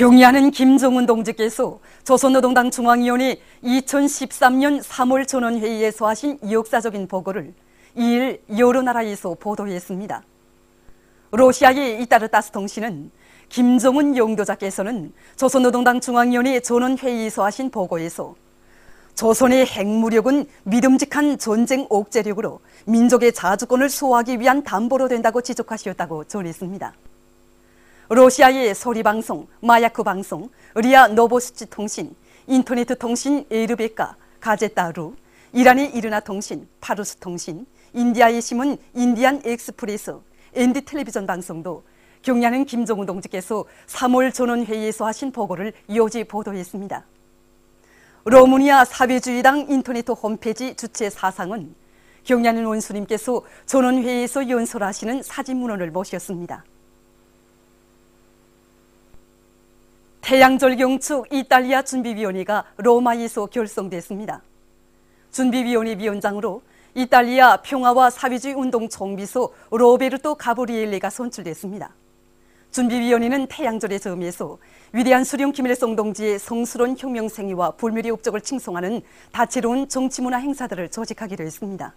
경의하는 김정은 동지께서 조선노동당 중앙위원회 2013년 3월 전원회의에서 하신 역사적인 보고를 2일 여러 나라에서 보도했습니다. 러시아의 이따르타스통신은 김정은 영도자께서는 조선노동당 중앙위원회 전원회의에서 하신 보고에서 조선의 핵무력은 믿음직한 전쟁 억제력으로 민족의 자주권을 수호하기 위한 담보로 된다고 지적하셨다고 전했습니다. 러시아의 소리방송, 마야크 방송, 리아 노보스치 통신, 인터넷 통신 에르베카, 가제타루, 이란의 이르나 통신, 파루스 통신, 인디아의 신문 인디안 엑스프레스, ND 텔레비전 방송도 경의하는 김정은 동지께서 3월 전원회의에서 하신 보고를 요지 보도했습니다. 로마니아 사회주의당 인터넷 홈페이지 주최 사상은 경의하는 원수님께서 전원회의에서 연설하시는 사진문헌을 모셨습니다. 태양절 경축 이탈리아 준비위원회가 로마에서 결성됐습니다. 준비위원회 위원장으로 이탈리아 평화와 사회주의 운동 총비서 로베르토 가브리엘레가 선출됐습니다. 준비위원회는 태양절의 점에서 위대한 수령 김일성 동지의 성스러운 혁명 생애와 불멸의 업적을 칭송하는 다채로운 정치문화 행사들을 조직하기로 했습니다.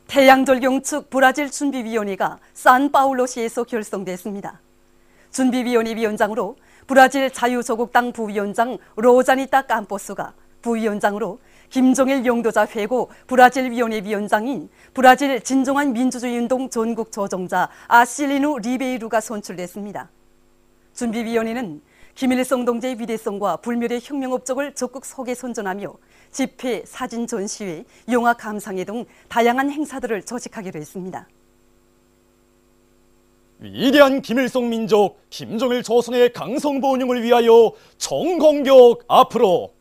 태양절 경축 브라질 준비위원회가 산파울로시에서 결성됐습니다. 준비위원회 위원장으로 브라질 자유조국당 부위원장 로자니타 캄포스가, 부위원장으로 김정일 영도자 회고 브라질 위원회 위원장인 브라질 진정한 민주주의 운동 전국 조정자 아실리누 리베이루가 선출됐습니다. 준비위원회는 김일성 동지의 위대성과 불멸의 혁명 업적을 적극 소개 선전하며 집회, 사진 전시회, 영화 감상회 등 다양한 행사들을 조직하기로 했습니다. 위대한 김일성 민족, 김정일 조선의 강성부 운영을 위하여 총공격 앞으로.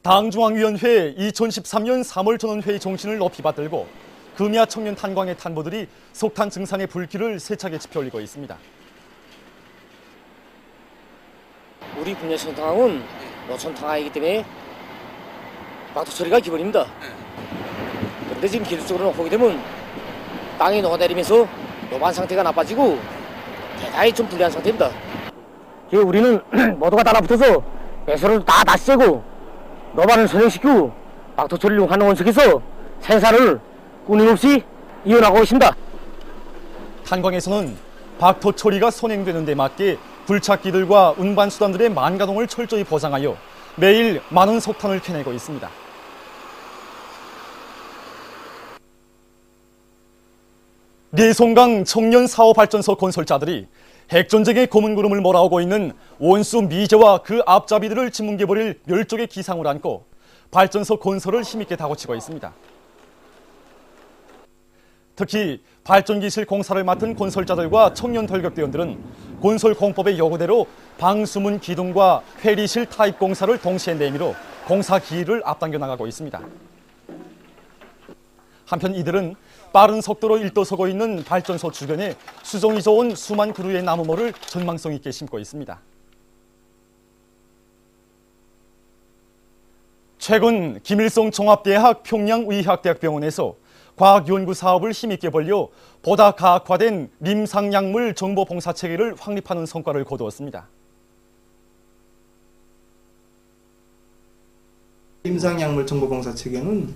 당중앙위원회 2013년 3월 전원회의 정신을 높이 받들고 금야 청년 탄광의 탄보들이 석탄 증산의 불길을 세차게 지펴 올리고 있습니다. 우리 국내 천탕항은 노천탕항이기 때문에 막토 처리가 기본입니다. 그런데 지금 기술적으로 보게 되면 땅이 녹아내리면서 노반 상태가 나빠지고 대단히 좀 불리한 상태입니다. 우리는 모두가 달라붙어서 배수를 다 다시 째고 노반을 선행시키고 막토 처리를 하는 원석에서 생산을 끊임없이 이어나가고 있습니다. 탄광에서는 박토 처리가 선행되는 데 맞게 굴착기들과 운반수단들의 만가동을 철저히 보장하여 매일 많은 석탄을 캐내고 있습니다. 리송강 청년사업발전소 건설자들이 핵전쟁의 검은 구름을 몰아오고 있는 원수 미제와 그 앞잡이들을 짓뭉개버릴 멸족의 기상을 안고 발전소 건설을 힘있게 다고치고 있습니다. 특히 발전기실 공사를 맡은 건설자들과 청년 돌격대원들은 건설 공법의 요구대로 방수문 기둥과 회리실 타입 공사를 동시에 내밀어 공사 기일을 앞당겨 나가고 있습니다. 한편 이들은 빠른 속도로 일도서고 있는 발전소 주변에 수종이 좋은 수만 그루의 나무모를 전망성 있게 심고 있습니다. 최근 김일성 종합대학 평양의학대학병원에서 과학연구 사업을 힘있게 벌려 보다 가학화된 림상약물 정보봉사체계를 확립하는 성과를 거두었습니다. 림상약물 정보봉사체계는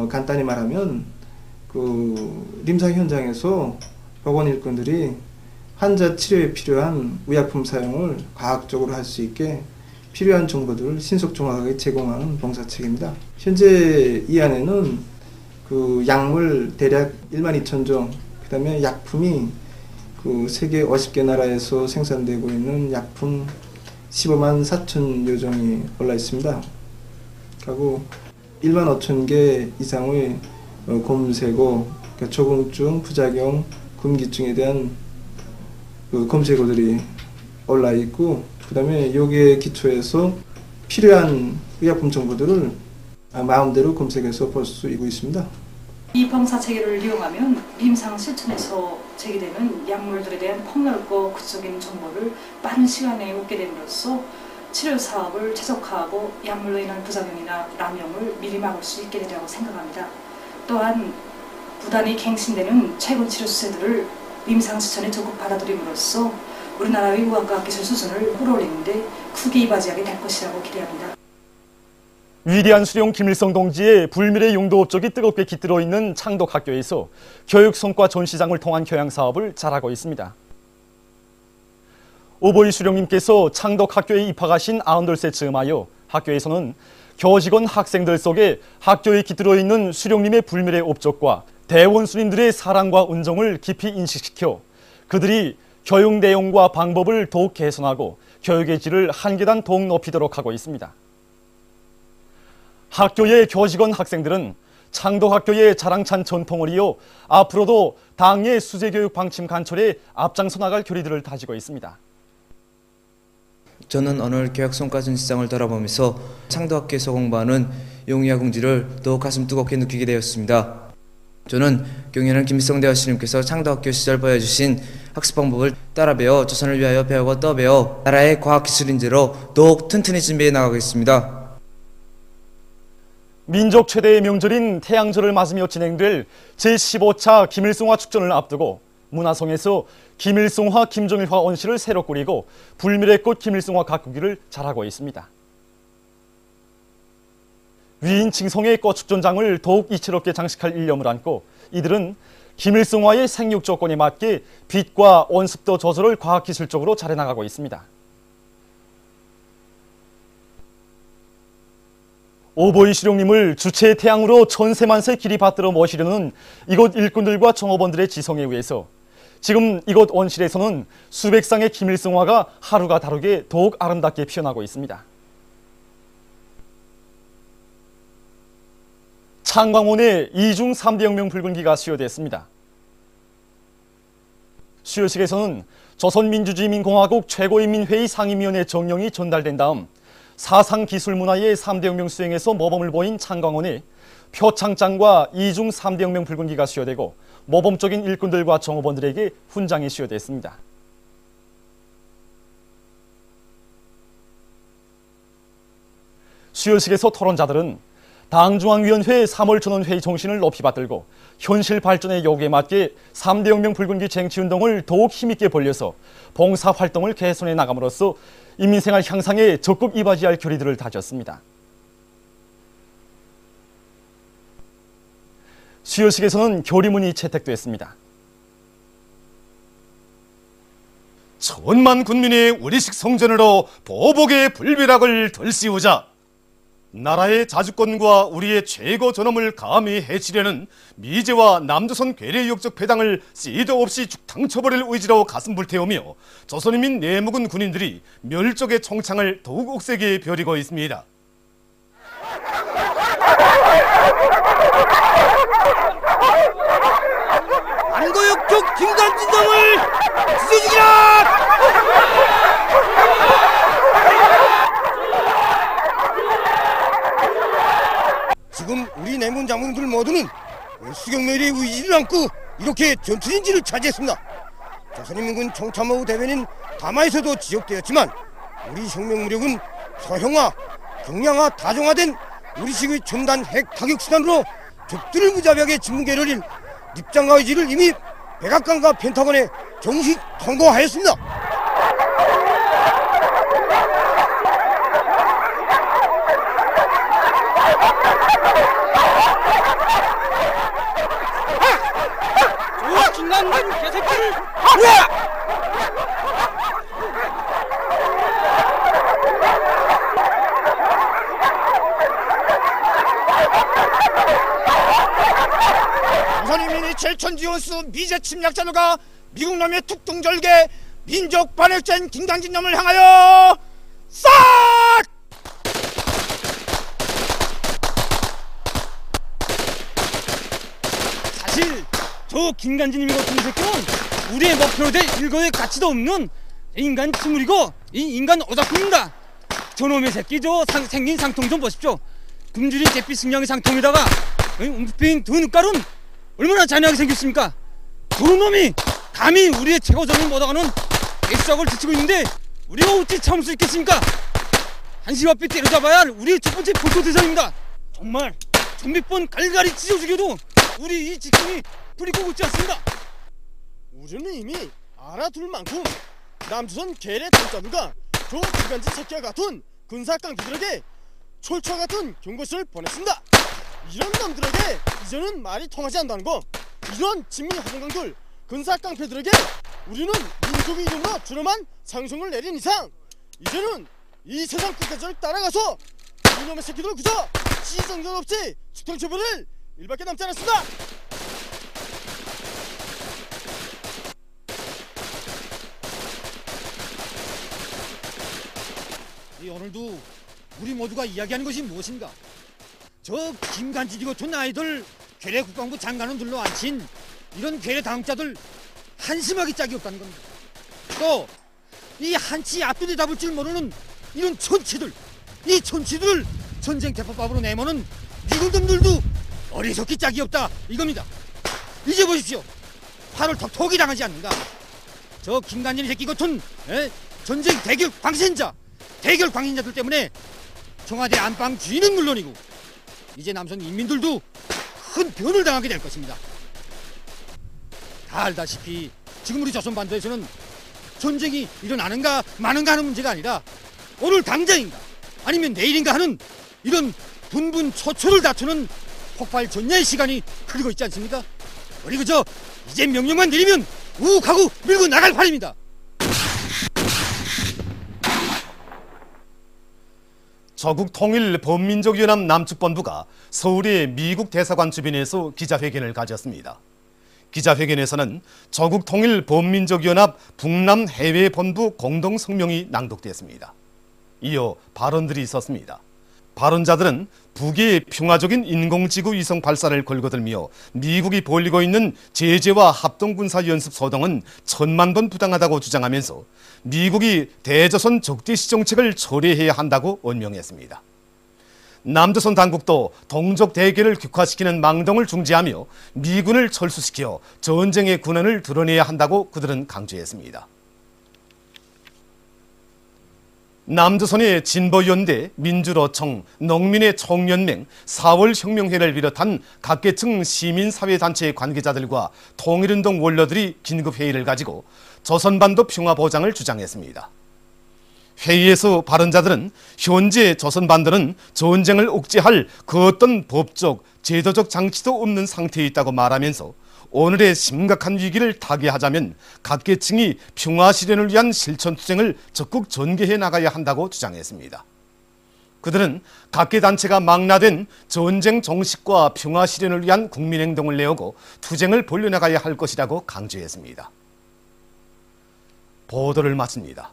간단히 말하면 림상 현장에서 보건 일꾼들이 환자 치료에 필요한 의약품 사용을 과학적으로 할 수 있게 필요한 정보들을 신속 정확하게 제공하는 봉사체계입니다. 현재 이 안에는 약물 대략 12,000종, 그 다음에 약품이 세계 50개 나라에서 생산되고 있는 약품 15만 4천여 종이 올라 있습니다. 그리고 1만 5천 개 이상의 검색어, 그러니까 조궁증, 부작용, 금기증에 대한 검색어들이 올라 있고, 그 다음에 여기에 기초해서 필요한 의약품 정보들을 마음대로 검색해서 볼 수 있습니다. 이 봉사체계를 이용하면 림상 실천에서 제기되는 약물들에 대한 폭넓고 구체적인 정보를 빠른 시간에 얻게 됨으로써 치료 사업을 최적화하고 약물로 인한 부작용이나 남용을 미리 막을 수 있게 되리라고 생각합니다. 또한 부단히 갱신되는 최근 치료 수세들을 임상 실천에 적극 받아들임으로써 우리나라의 우화과 기술 수준을 끌어올리는 데 크게 이바지하게 될 것이라고 기대합니다. 위대한 수령 김일성 동지의 불멸의 용도 업적이 뜨겁게 깃들어 있는 창덕학교에서 교육 성과 전시장을 통한 교양 사업을 잘하고 있습니다. 오보이 수령님께서 창덕학교에 입학하신 98세 즈음하여 학교에서는 교직원 학생들 속에 학교에 깃들어 있는 수령님의 불멸의 업적과 대원수님들의 사랑과 은정을 깊이 인식시켜 그들이 교육 내용과 방법을 더욱 개선하고 교육의 질을 한 계단 더욱 높이도록 하고 있습니다. 학교의 교직원 학생들은 창덕학교의 자랑찬 전통을 이어 앞으로도 당의 수재교육 방침 관철에 앞장서 나갈 결의들을 다지고 있습니다. 저는 오늘 교육성과 전시장을 돌아보면서 창덕학교에서 공부하는 용의와 긍지를 더욱 가슴 뜨겁게 느끼게 되었습니다. 저는 경연한 김일성 대화스님께서 창덕학교 시절 보여주신 학습 방법을 따라 배워 조선을 위하여 배우고 또 배워 나라의 과학기술 인재로 더욱 튼튼히 준비해 나가겠습니다. 민족 최대의 명절인 태양절을 맞으며 진행될 제15차 김일성화 축전을 앞두고 문화성에서 김일성화, 김정일화 언시를 새로 꾸리고 불멸의 꽃 김일성화 가꾸기를 잘하고 있습니다. 위인 칭송의 꽃축전장을 더욱 이채롭게 장식할 일념을 안고 이들은 김일성화의 생육 조건에 맞게 빛과 온습도 조절을 과학기술적으로 잘해나가고 있습니다. 오보이 수령님을 주체의 태양으로 천세만세 길이 받들어 모시려는 이곳 일꾼들과 종업원들의 지성에 의해서 지금 이곳 온실에서는 수백 쌍의 김일성화가 하루가 다르게 더욱 아름답게 피어나고 있습니다. 창광원에 이중 3대 혁명 붉은기가 수여됐습니다. 수여식에서는 조선민주주의민공화국 최고인민회의 상임위원회 정령이 전달된 다음 사상기술문화의 3대 혁명 수행에서 모범을 보인 창광원에 표창장과 이중 3대 혁명 붉은기가 수여되고 모범적인 일꾼들과 종업원들에게 훈장이 수여됐습니다. 수여식에서 토론자들은 당중앙위원회 3월 전원회의 정신을 높이 받들고 현실 발전의 요구에 맞게 3대 혁명 붉은기 쟁취운동을 더욱 힘있게 벌려서 봉사활동을 개선해 나감으로써 인민생활 향상에 적극 이바지할 결의들을 다졌습니다. 수여식에서는 결의문이 채택됐습니다. 천만 군민의 우리식 성전으로 보복의 불비락을 덜씌우자 나라의 자주권과 우리의 최고 존엄을 감히 해치려는 미제와 남조선 괴뢰역적 패당을 씨도 없이 죽탕쳐버릴 의지로 가슴 불태우며 조선인민 내묵은 군인들이 멸족의 총창을 더욱 억세게 벼리고 있습니다. 안고역적 김간진당을 죽여주기라! 지금 우리 내문 장군들 모두는 수경멸의 의지를 안고 이렇게 전투진지를 차지했습니다. 조선인민군 청참호 대변인 담화에서도 지적되었지만 우리 혁명 무력은 서형화, 경량화, 다종화된 우리식의 첨단 핵 타격 수단으로 적들을 무자비하게 진무게를 일 입장과 의지를 이미 백악관과 펜타곤에 정식 통보하였습니다. 김간진 개새끼를 뭐야! 조선인민이 젤천지원수 미제 침략자들과 미국놈의 툭둥절개 민족 반역자인 김간진놈을 향하여 싹! 사실 저 김간진님이 같은 새끼는 우리의 목표로 될 일거의 가치도 없는 인간 스물이고 이 인간 오작품입니다. 저놈의 새끼 저 생긴 상통 좀 보십시오. 굶주린 잿빛 승냥이 상통에다가 움푹 두 눈가루는 얼마나 잔인하게 생겼습니까? 저놈이 감히 우리의 최고점을 못하가는 애수작을 지치고 있는데 우리가 어찌 참을 수 있겠습니까? 한시와빛 때려잡아야 할 우리의 첫 번째 보초 대상입니다. 정말 천몇 번 갈갈이 찢어 죽여도 우리 이 직성이 불이 끄고 있지 않습니다. 우리는 이미 알아둘 만큼 남조선 계래 통자들과 조기간지 새끼와 같은 군사 깡패들에게 철초와 같은 경고서를 보냈습니다. 이런 놈들에게 이제는 말이 통하지 않는다는 거, 이런 진미 화성강들 군사 깡패들에게 우리는 민족의 이름으로 준엄한 상성을 내린 이상 이제는 이 세상 끝까지를 따라가서 이놈의 새끼들을 그저 시정전 없이 숙청처벌을 일밖에 남지 않았습니다. 오늘도 우리 모두가 이야기하는 것이 무엇인가? 저 김간지 같은 아이들 괴뢰 국방부 장관은 둘러앉힌 이런 괴뢰 당자들 한심하기 짝이 없다는 겁니다. 또 이 한치 앞뒤를 잡을 줄 모르는 이런 촌치들, 이 촌치들을 전쟁 대포밥으로 내모는 미군놈들도 어리석기 짝이 없다 이겁니다. 이제 보십시오. 팔을 톡톡이 당하지 않는가? 저 김간진 새끼 같은 전쟁 대결 광신자들 때문에 청와대 안방 주인은 물론이고 이제 남선 인민들도 큰 변을 당하게 될 것입니다. 다 알다시피 지금 우리 조선반도에서는 전쟁이 일어나는가 마는가 하는 문제가 아니라 오늘 당장인가 아니면 내일인가 하는 이런 분분초초를 다투는 폭발 전야의 시간이 흐르고 있지 않습니까? 우리 그저 이제 명령만 내리면 우욱 하고 밀고 나갈 판입니다. 저국통일범민족연합 남측본부가 서울의 미국 대사관 주변에서 기자회견을 가졌습니다. 기자회견에서는 저국통일범민족연합 북남해외본부 공동성명이 낭독됐습니다. 이어 발언들이 있었습니다. 발언자들은 북의 평화적인 인공지구 위성 발사를 걸거들며 미국이 벌이고 있는 제재와 합동군사연습 소동은 1000만 번 부당하다고 주장하면서 미국이 대조선 적대시 정책을 철회해야 한다고 언명했습니다. 남조선 당국도 동족 대결을 격화시키는 망동을 중지하며 미군을 철수시켜 전쟁의 군원을 드러내야 한다고 그들은 강조했습니다. 남조선의 진보연대, 민주노총, 농민의 총연맹, 4월 혁명회를 비롯한 각계층 시민사회단체 관계자들과 통일운동 원로들이 긴급회의를 가지고 조선반도 평화보장을 주장했습니다. 회의에서 발언자들은 현재 조선반도는 전쟁을 억제할 그 어떤 법적, 제도적 장치도 없는 상태에 있다고 말하면서 오늘의 심각한 위기를 타개하자면 각계층이 평화 실현을 위한 실천투쟁을 적극 전개해 나가야 한다고 주장했습니다. 그들은 각계 단체가 망라된 전쟁 종식과 평화 실현을 위한 국민행동을 내오고 투쟁을 벌려나가야 할 것이라고 강조했습니다. 보도를 마칩니다.